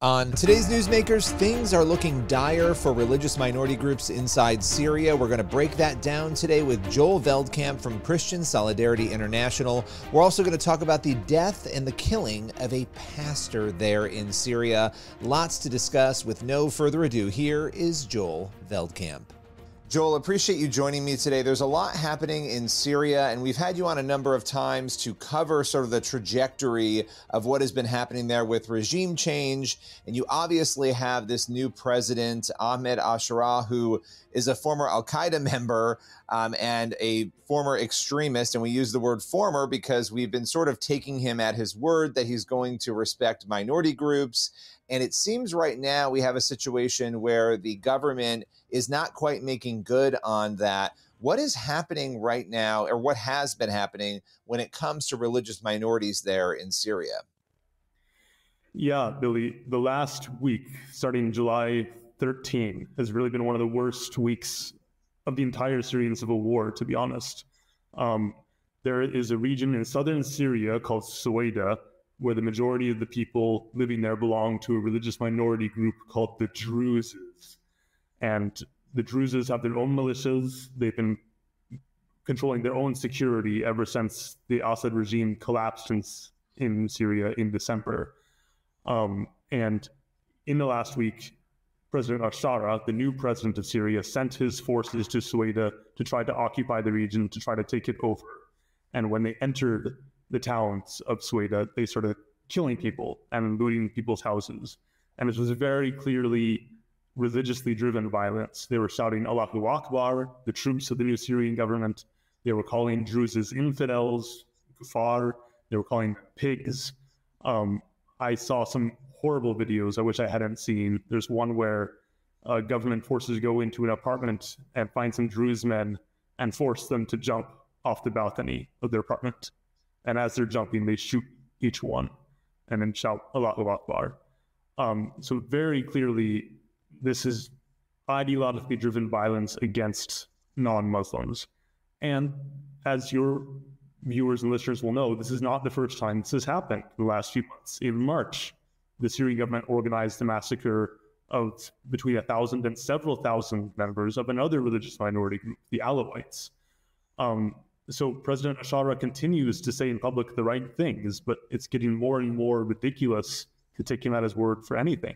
On today's Newsmakers, things are looking dire for religious minority groups inside Syria. We're going to break that down today with Joel Veldkamp from Christian Solidarity International. We're also going to talk about the death and the killing of a pastor there in Syria. Lots to discuss. With no further ado, here is Joel Veldkamp. Joel, appreciate you joining me today. There's a lot happening in Syria, and we've had you on a number of times to cover sort of the trajectory of what has been happening there with regime change. And you obviously have this new president, Ahmed al-Sharaa, who is a former al-Qaeda member and a former extremist. And we use the word former because we've been sort of taking him at his word that he's going to respect minority groups. And it seems right now we have a situation where the government is not quite making good on that. What is happening right now, or what has been happening when it comes to religious minorities there in Syria? Yeah, Billy, the last week, starting July 13, has really been one of the worst weeks of the entire Syrian civil war, to be honest. There is a region in southern Syria called Suwaida, where the majority of the people living there belong to a religious minority group called the Druzes. And the Druzes have their own militias. They've been controlling their own security ever since the Assad regime collapsed in Syria in December. And in the last week, President al-Sharaa, the new president of Syria, sent his forces to Suwaida to try to occupy the region, to try to take it over. And when they entered the towns of Suwaida, they started killing people and looting people's houses. And it was very clearly religiously driven violence. They were shouting Allahu Akbar, the troops of the new Syrian government. They were calling Druzes infidels, kuffar. They were calling them pigs. I saw some horrible videos I wish I hadn't seen. There's one where government forces go into an apartment and find some Druze men and force them to jump off the balcony of their apartment. And as they're jumping, they shoot each one and then shout Allahu Akbar. So very clearly, this is ideologically driven violence against non-Muslims. And as your viewers and listeners will know, this is not the first time this has happened in the last few months. In March, the Syrian government organized the massacre of between 1,000 and several thousand members of another religious minority group, the Alawites. So President al-Sharaa continues to say in public the right things, but it's getting more and more ridiculous to take him at his word for anything.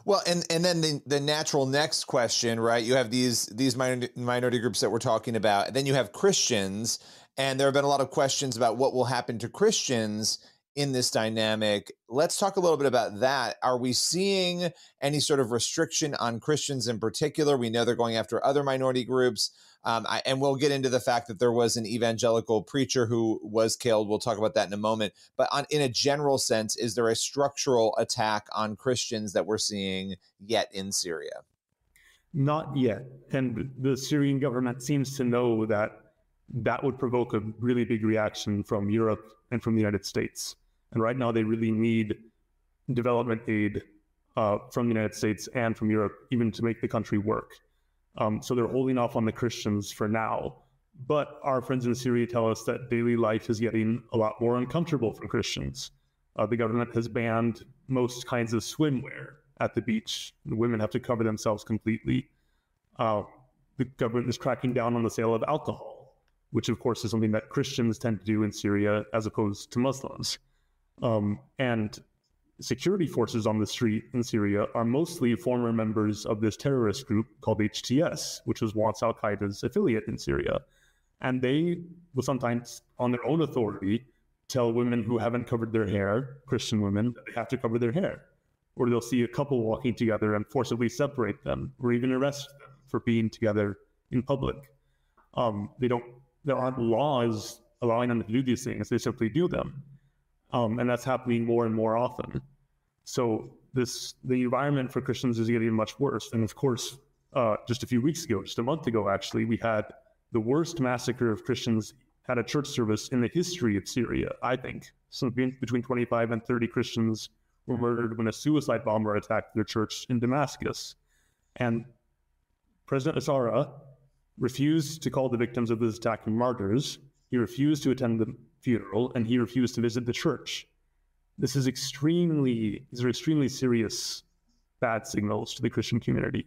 Well, and then the natural next question, right? You have these minority groups that we're talking about. And then you have Christians, and there have been a lot of questions about what will happen to Christians in this dynamic. Let's talk a little bit about that. Are we seeing any sort of restriction on Christians in particular? We know they're going after other minority groups. And we'll get into the fact that there was an evangelical preacher who was killed. We'll talk about that in a moment. But in a general sense, is there a structural attack on Christians that we're seeing yet in Syria? Not yet. And the Syrian government seems to know that that would provoke a really big reaction from Europe and from the United States. And right now they really need development aid from the United States and from Europe, even to make the country work. So they're holding off on the Christians for now. But our friends in Syria tell us that daily life is getting a lot more uncomfortable for Christians. The government has banned most kinds of swimwear at the beach. The women have to cover themselves completely. The government is cracking down on the sale of alcohol, which of course is something that Christians tend to do in Syria as opposed to Muslims. And security forces on the street in Syria are mostly former members of this terrorist group called HTS, which was once al-Qaeda's affiliate in Syria. And they will sometimes, on their own authority, tell women who haven't covered their hair, Christian women, that they have to cover their hair. Or they'll see a couple walking together and forcibly separate them, or even arrest them for being together in public. There aren't laws allowing them to do these things, they simply do them. And that's happening more and more often. So the environment for Christians is getting much worse. And of course, just a few weeks ago, just a month ago, actually, we had the worst massacre of Christians at a church service in the history of Syria, I think. So between 25 and 30 Christians were murdered when a suicide bomber attacked their church in Damascus. And President al-Sharaa refused to call the victims of this attack martyrs. He refused to attend the funeral, and he refused to visit the church. these are extremely serious bad signals to the Christian community.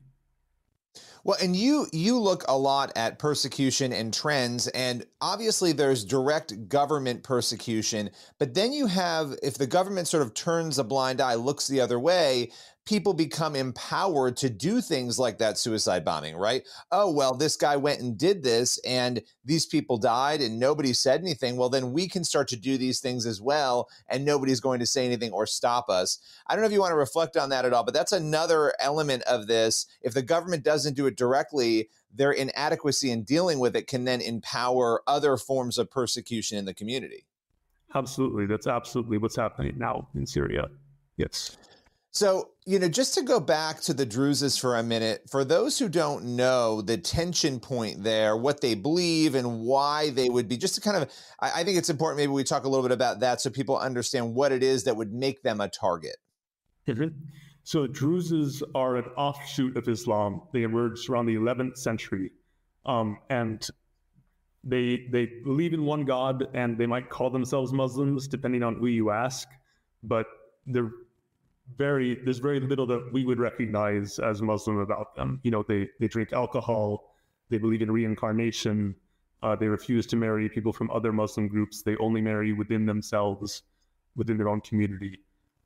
Well, and you look a lot at persecution and trends, and obviously there's direct government persecution, but then you have, if the government sort of turns a blind eye, looks the other way, people become empowered to do things like that suicide bombing, right? Oh, well, this guy went and did this and these people died and nobody said anything. Well, then we can start to do these things as well and nobody's going to say anything or stop us. I don't know if you want to reflect on that at all, but that's another element of this. If the government doesn't do it directly, their inadequacy in dealing with it can then empower other forms of persecution in the community. Absolutely. That's absolutely what's happening now in Syria. Yes. So, just to go back to the Druzes for a minute, for those who don't know the tension point there, what they believe and why they would be, just to kind of, I think it's important maybe we talk a little bit about that so people understand what it is that would make them a target. Mm-hmm. So Druzes are an offshoot of Islam. They emerged around the 11th century, and they believe in one God, and they might call themselves Muslims depending on who you ask, but there's very little that we would recognize as Muslim about them. They drink alcohol, they believe in reincarnation, they refuse to marry people from other Muslim groups, they only marry within themselves, within their own community.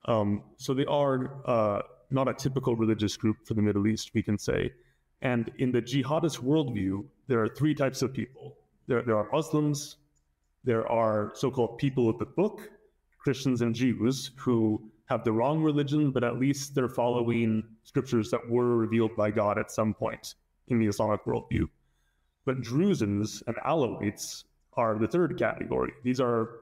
So they are not a typical religious group for the Middle East, we can say. And in the jihadist worldview, there are three types of people. There are Muslims, there are so-called people of the book, Christians and Jews, who have the wrong religion, but at least they're following scriptures that were revealed by God at some point in the Islamic worldview. But Druzes and Alawites are the third category. These are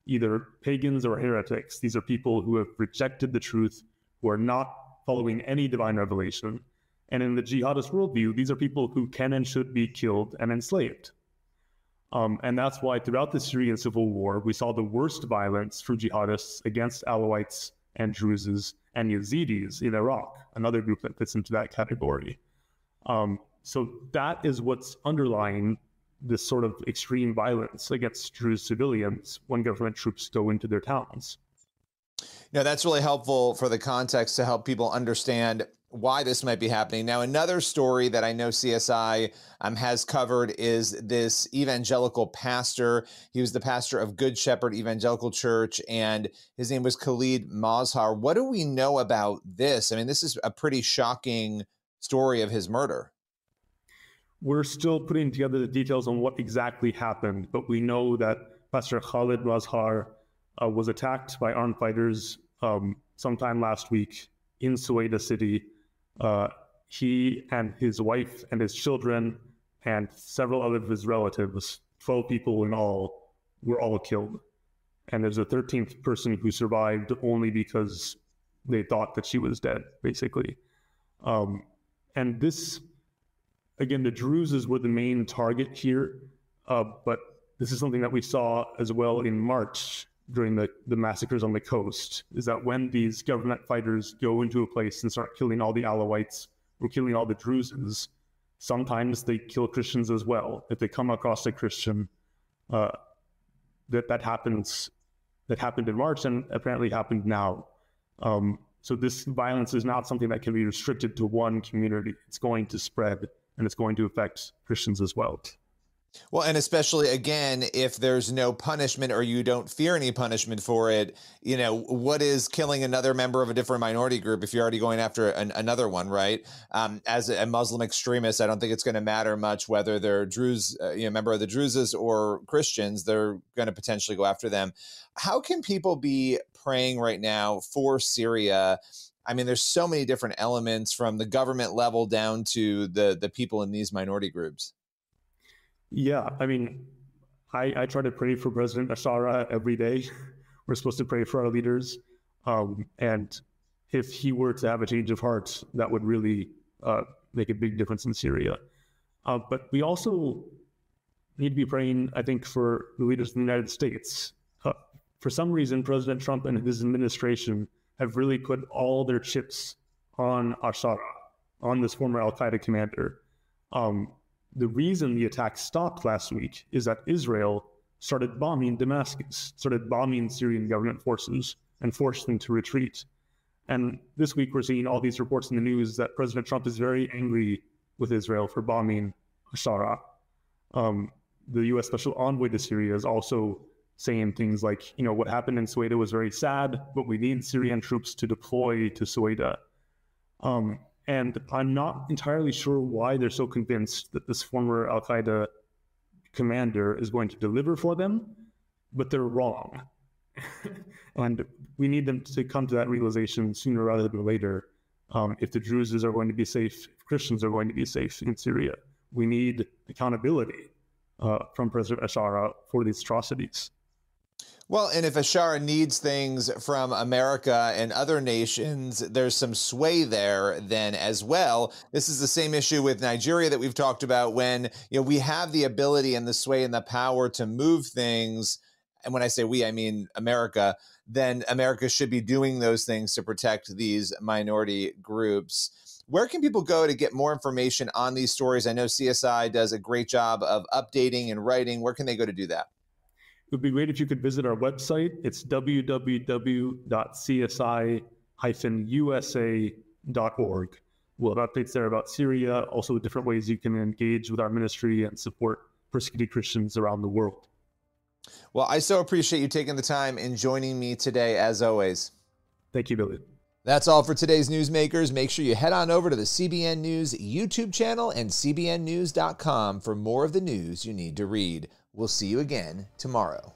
either pagans or heretics. These are people who have rejected the truth, who are not following any divine revelation. And in the jihadist worldview, these are people who can and should be killed and enslaved. And that's why throughout the Syrian civil war, we saw the worst violence for jihadists against Alawites and Druzes and Yazidis in Iraq, another group that fits into that category. So that is what's underlying this sort of extreme violence against Druze civilians when government troops go into their towns. No, that's really helpful for the context to help people understand why this might be happening. Now, another story that I know CSI has covered is this evangelical pastor. He was the pastor of Good Shepherd Evangelical Church, and his name was Khalid Mazhar. What do we know about this? I mean, this is a pretty shocking story of his murder. We're still putting together the details on what exactly happened, but we know that Pastor Khalid Mazhar was attacked by armed fighters sometime last week in Sueda city. He and his wife and his children and several other of his relatives, 12 people in all, were all killed. And there's a 13th person who survived only because they thought that she was dead, basically. And this, again, the Druzes were the main target here, but this is something that we saw as well in March during the massacres on the coast, is that when these government fighters go into a place and start killing all the Alawites or killing all the Druzes, sometimes they kill Christians as well. If they come across a Christian, that happened in March and apparently happened now. So this violence is not something that can be restricted to one community. It's going to spread and it's going to affect Christians as well. Well, and especially, again, if there's no punishment or you don't fear any punishment for it, what is killing another member of a different minority group if you're already going after another one, right? As a Muslim extremist, I don't think it's going to matter much whether they're Druze, member of the Druzes or Christians. They're going to potentially go after them. How can people be praying right now for Syria? I mean, there's so many different elements from the government level down to the people in these minority groups. Yeah, I mean, I try to pray for President Bashar every day. We're supposed to pray for our leaders. And if he were to have a change of heart, that would really make a big difference in Syria. But we also need to be praying, I think, for the leaders in the United States. For some reason, President Trump and his administration have really put all their chips on Ashara, on this former al-Qaeda commander. The reason the attack stopped last week is that Israel started bombing Damascus, started bombing Syrian government forces and force them to retreat. And this week, we're seeing all these reports in the news that President Trump is very angry with Israel for bombing Ashara. The U.S. Special Envoy to Syria is also saying things like, what happened in Sueda was very sad, but we need Syrian troops to deploy to Sueda. And I'm not entirely sure why they're so convinced that this former al-Qaeda commander is going to deliver for them, but they're wrong. And we need them to come to that realization sooner rather than later. If the Druzes are going to be safe, if Christians are going to be safe in Syria, we need accountability from President Ashara for these atrocities. Well, and if Ashara needs things from America and other nations, there's some sway there then as well. This is the same issue with Nigeria that we've talked about when, we have the ability and the sway and the power to move things. And when I say we, I mean America, then America should be doing those things to protect these minority groups. Where can people go to get more information on these stories? I know CSI does a great job of updating and writing. Where can they go to do that? It would be great if you could visit our website. It's www.csi-usa.org. We'll have updates there about Syria, also different ways you can engage with our ministry and support persecuted Christians around the world. Well, I so appreciate you taking the time and joining me today, as always. Thank you, Billy. That's all for today's Newsmakers. Make sure you head on over to the CBN News YouTube channel and cbnnews.com for more of the news you need to read. We'll see you again tomorrow.